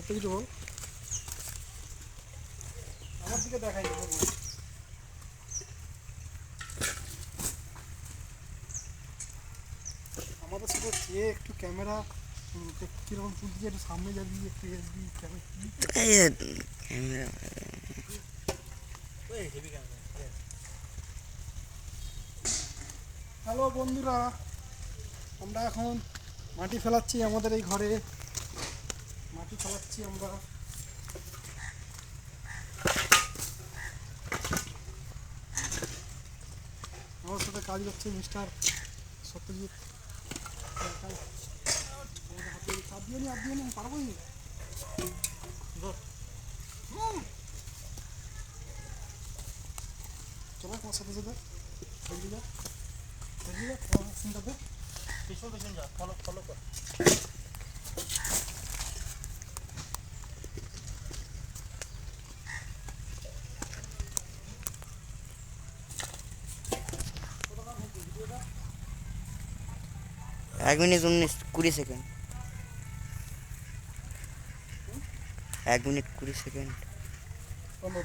সত্যি কিছু বল, আমার দিকে দেখাই না। আমাদের সাথে যে একটু ক্যামেরা কিরকম তুলতে, একটু সামনে যাবি, একটু এসবি ক্যামেরা। হ্যালো বন্ধুরা, আমরা এখন মাটি ফেলাচ্ছি আমাদের এই ঘরে। মাটি ফেলাচ্ছি আমরা। আমার সাথে কাজ করছে মিস্টার সত্যজিৎ। চাপ দিয়ে নি, আপ দিয়ে নি, পারবো নি। চলো তোমার সাথে সাথে এগিয়ে যা, এগিয়ে যা, তোমার সিনটাতে পিছন পিছন যা, ফলো ফলো কর। 1 মিনিট 20 সেকেন্ড। 1 minute 20 second. বন্ধ